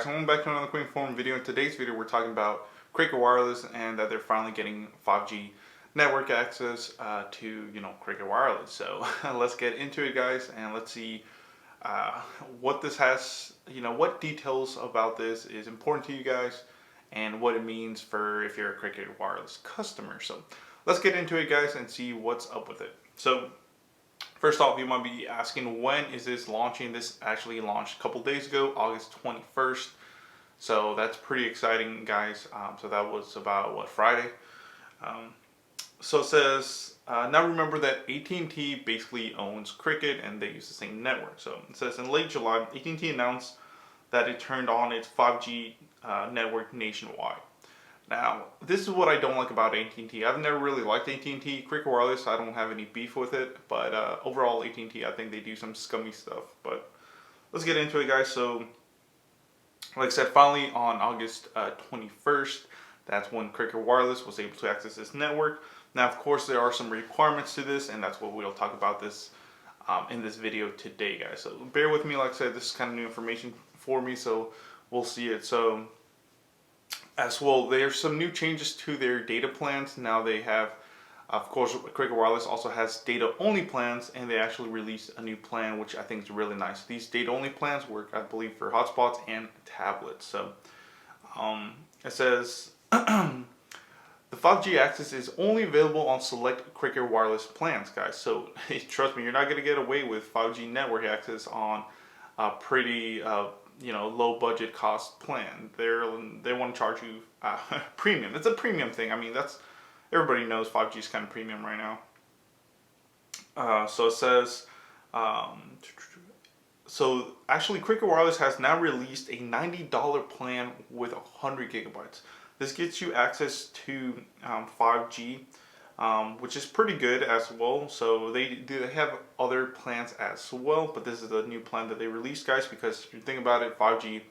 Welcome back to another quick informed video. In today's video, we're talking about Cricket Wireless and that they're finally getting 5G network access to Cricket Wireless. So let's get into it, guys, and let's see what this has. What details about this is important to you guys, and what it means for if you're a Cricket Wireless customer. So let's get into it, guys, and see what's up with it. So first off, you might be asking, when is this launching? This actually launched a couple days ago, August 21st. So that's pretty exciting, guys. So that was about, Friday? So it says, now remember that AT&T basically owns Cricket and they use the same network. So it says in late July, AT&T announced that it turned on its 5G network nationwide. Now, this is what I don't like about AT&T. I've never really liked AT&T. Cricket Wireless, I don't have any beef with it. But overall, AT&T, I think they do some scummy stuff. But let's get into it, guys. So, like I said, finally on August 21st, that's when Cricket Wireless was able to access this network. Now, of course, there are some requirements to this, and that's what we'll talk about this in this video today, guys. So bear with me. Like I said, this is kind of new information for me, so we'll see it. So as well, there's some new changes to their data plans. Now they have, of course, Cricket Wireless also has data-only plans, and they actually released a new plan, which I think is really nice. These data-only plans work, I believe, for hotspots and tablets. So it says the 5G access is only available on select Cricket Wireless plans, guys. So trust me, you're not going to get away with 5G network access on a pretty low budget cost plan. They want to charge you premium. It's a premium thing. I mean, everybody knows 5G is kind of premium right now. So it says, so actually Cricket Wireless has now released a $90 plan with 100 gigabytes. This gets you access to 5G, which is pretty good as well. So they have other plans as well, but this is the new plan that they released, guys, because if you think about it, 5G,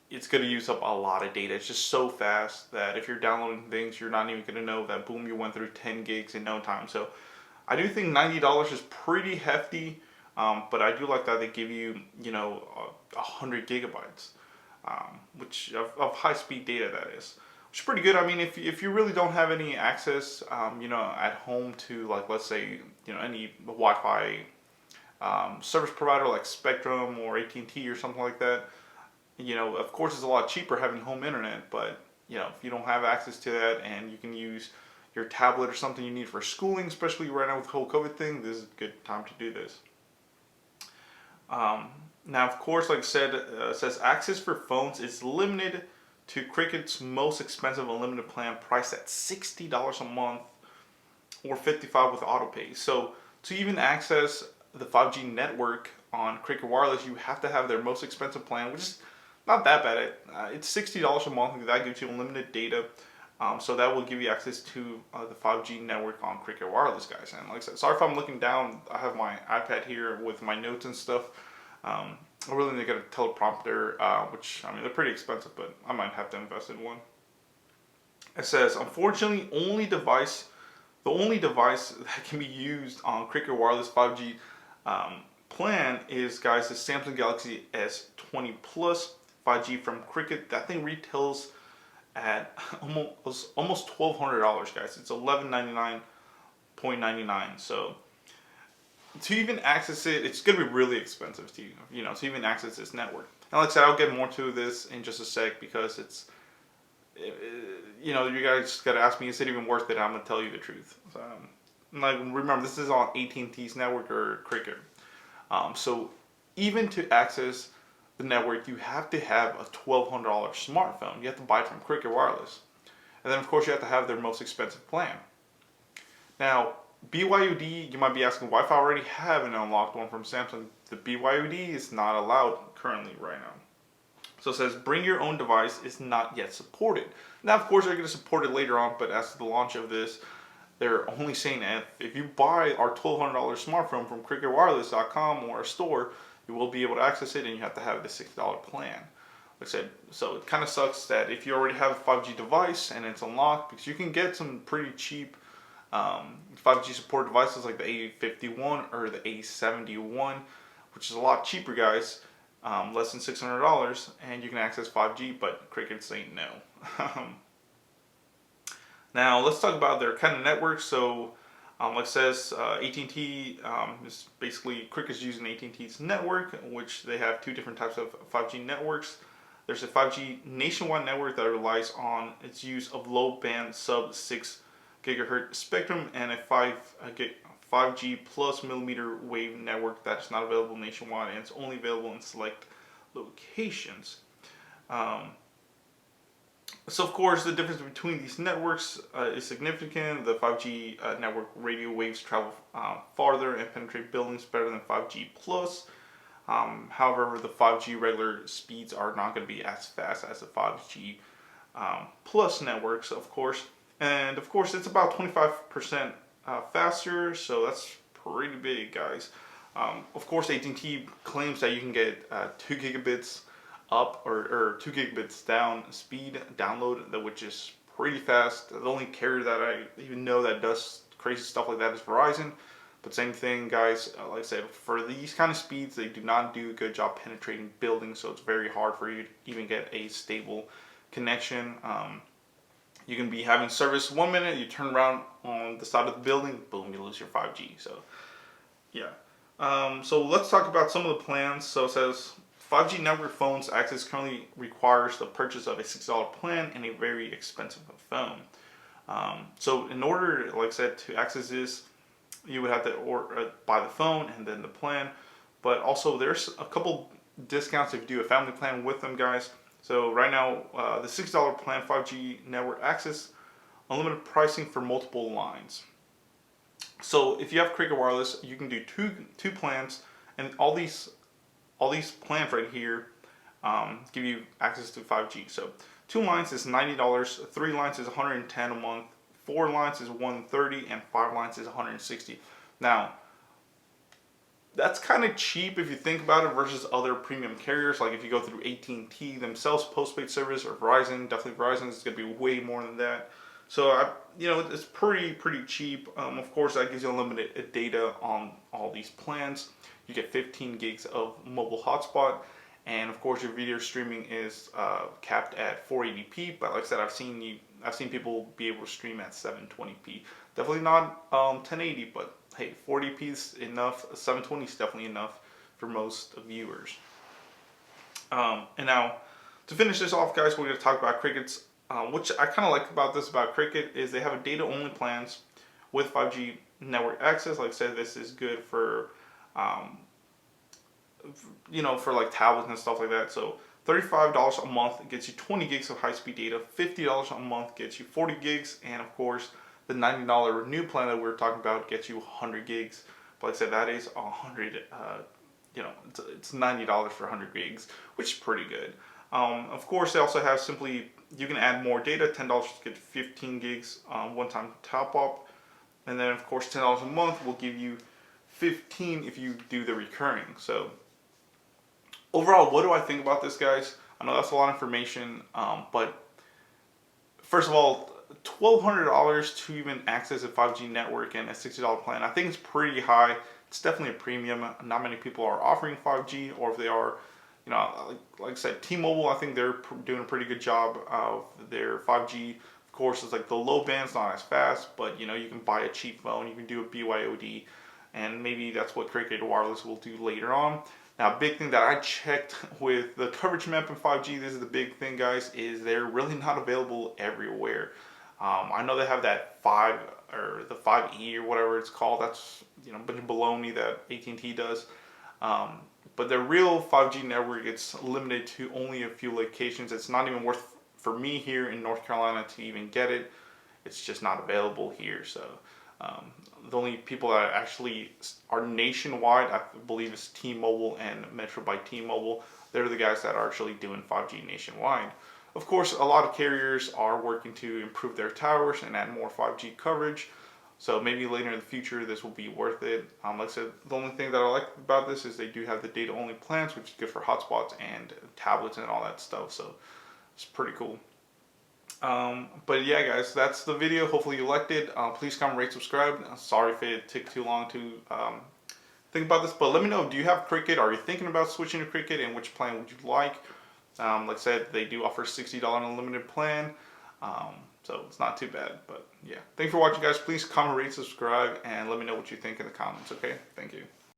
it's going to use up a lot of data. It's just so fast that if you're downloading things, you're not even going to know that, boom, you went through 10 gigs in no time. So I do think $90 is pretty hefty, but I do like that they give you, 100 gigabytes, which of high-speed data, that is. Which is pretty good. I mean, if you really don't have any access, at home to, like, let's say, any Wi-Fi service provider like Spectrum or AT&T or something like that, of course it's a lot cheaper having home internet, but, if you don't have access to that and you can use your tablet or something you need for schooling, especially right now with the whole COVID thing, this is a good time to do this. Now, of course, like I said, it says access for phones is limited to Cricket's most expensive unlimited plan, priced at $60 a month or $55 with autopay. So to even access the 5G network on Cricket Wireless, you have to have their most expensive plan, which is not that bad. It's $60 a month, and that gives you unlimited data. So that will give you access to the 5G network on Cricket Wireless, guys. And like I said, sorry if I'm looking down. I have my iPad here with my notes and stuff. I really need to get a teleprompter, which, I mean, they're pretty expensive, but I might have to invest in one. It says, unfortunately, the only device that can be used on Cricket Wireless 5G plan is, guys, the Samsung Galaxy S20 Plus 5G from Cricket. That thing retails at almost $1,200, guys. It's $1199.99. So to even access it, it's going to be really expensive to to even access this network. And like I said, I'll get more to this in just a sec, because you guys got to ask me, is it even worth it? I'm going to tell you the truth. So, like, remember, this is on AT&T's network or Cricket. So even to access the network, you have to have a $1,200 smartphone. You have to buy it from Cricket Wireless. And then, of course, you have to have their most expensive plan. Now, BYOD, you might be asking, why if I already have an unlocked one from Samsung? The BYOD is not allowed currently right now. So it says, bring your own device is not yet supported. Now, of course, they're going to support it later on, but as to the launch of this, they're only saying that if you buy our $1,200 smartphone from cricketwireless.com or a store, you will be able to access it, and you have to have the $60 plan. Like I said, so it kind of sucks that if you already have a 5G device and it's unlocked, because you can get some pretty cheap 5G support devices like the A51 or the A71, which is a lot cheaper, guys. less than $600, and you can access 5G, but Cricket's saying no. Now let's talk about their kind of network. So like it says, AT&T is basically Cricket's using AT&T's network, which they have two different types of 5G networks. There's a 5G nationwide network that relies on its use of low band sub 6 gigahertz spectrum, and a 5G plus millimeter wave network that is not available nationwide and it's only available in select locations. So of course the difference between these networks is significant. The 5G network radio waves travel farther and penetrate buildings better than 5G plus. However, the 5G regular speeds are not going to be as fast as the 5G plus networks, of course. And of course, it's about 25% faster, so that's pretty big, guys. Of course, AT&T claims that you can get 2 gigabits up or 2 gigabits down speed download, which is pretty fast. The only carrier that I even know that does crazy stuff like that is Verizon. But same thing, guys, like I said, for these kind of speeds, they do not do a good job penetrating buildings, so it's very hard for you to even get a stable connection. You can be having service 1 minute, you turn around on the side of the building, boom, you lose your 5G. So, yeah. So let's talk about some of the plans. So it says 5G network phones access currently requires the purchase of a $6 plan and a very expensive phone. So in order, like I said, to access this, you would have to buy the phone and then the plan. But also there's a couple discounts if you do a family plan with them, guys. So right now, the $6 plan, 5G network access, unlimited pricing for multiple lines. So if you have Cricket Wireless, you can do two plans, and all these plans right here give you access to 5G. So 2 lines is $90, 3 lines is $110 a month, 4 lines is $130, and 5 lines is $160. Now, that's kind of cheap if you think about it versus other premium carriers. Like if you go through AT&T themselves postpaid service, or Verizon, definitely Verizon is going to be way more than that. So it's pretty cheap. Of course, that gives you unlimited data on all these plans. You get 15 gigs of mobile hotspot, and of course your video streaming is capped at 480p. But like I said, I've seen people be able to stream at 720p. Definitely not 1080, but hey, 40p is enough. 720 is definitely enough for most viewers. And now, to finish this off, guys, we're going to talk about Cricket's, which I kind of like about this about Cricket, is they have a data-only plans with 5G network access. Like I said, this is good for, for like tablets and stuff like that. So $35 a month gets you 20 gigs of high-speed data. $50 a month gets you 40 gigs, and of course, the $90 new plan that we were talking about gets you 100 gigs. But like I said, that is 100. It's $90 for 100 gigs, which is pretty good. Of course, they also have you can add more data. $10 to get 15 gigs one-time top up, and then of course $10 a month will give you 15 if you do the recurring. So overall, what do I think about this, guys? I know that's a lot of information, but first of all, $1,200 to even access a 5G network and a $60 plan, I think it's pretty high. It's definitely a premium. Not many people are offering 5G, or if they are, like I said, T-Mobile, I think they're doing a pretty good job of their 5G. Of course, it's like the low band's not as fast, but you can buy a cheap phone, you can do a BYOD, and maybe that's what Cricket Wireless will do later on. Now, a big thing that I checked with the coverage map in 5G, this is the big thing, guys, is they're really not available everywhere. I know they have that 5 or the 5E or whatever it's called. That's a bunch of baloney that AT&T does. But the real 5G network, it's limited to only a few locations. It's not even worth for me here in North Carolina to even get it. It's just not available here. So the only people that actually are nationwide, I believe, is T-Mobile and Metro by T-Mobile. They're the guys that are actually doing 5G nationwide. Of course, a lot of carriers are working to improve their towers and add more 5G coverage. So maybe later in the future, this will be worth it. Like I said, the only thing that I like about this is they do have the data-only plans, which is good for hotspots and tablets and all that stuff. So it's pretty cool. But yeah, guys, that's the video. Hopefully you liked it. Please comment, rate, subscribe. Sorry if it took too long to think about this. But let me know, do you have Cricket? Are you thinking about switching to Cricket, and which plan would you like? Like I said, they do offer $60 unlimited plan. So it's not too bad. But yeah, thanks for watching, guys. Please comment, rate, subscribe, and let me know what you think in the comments. Okay, thank you.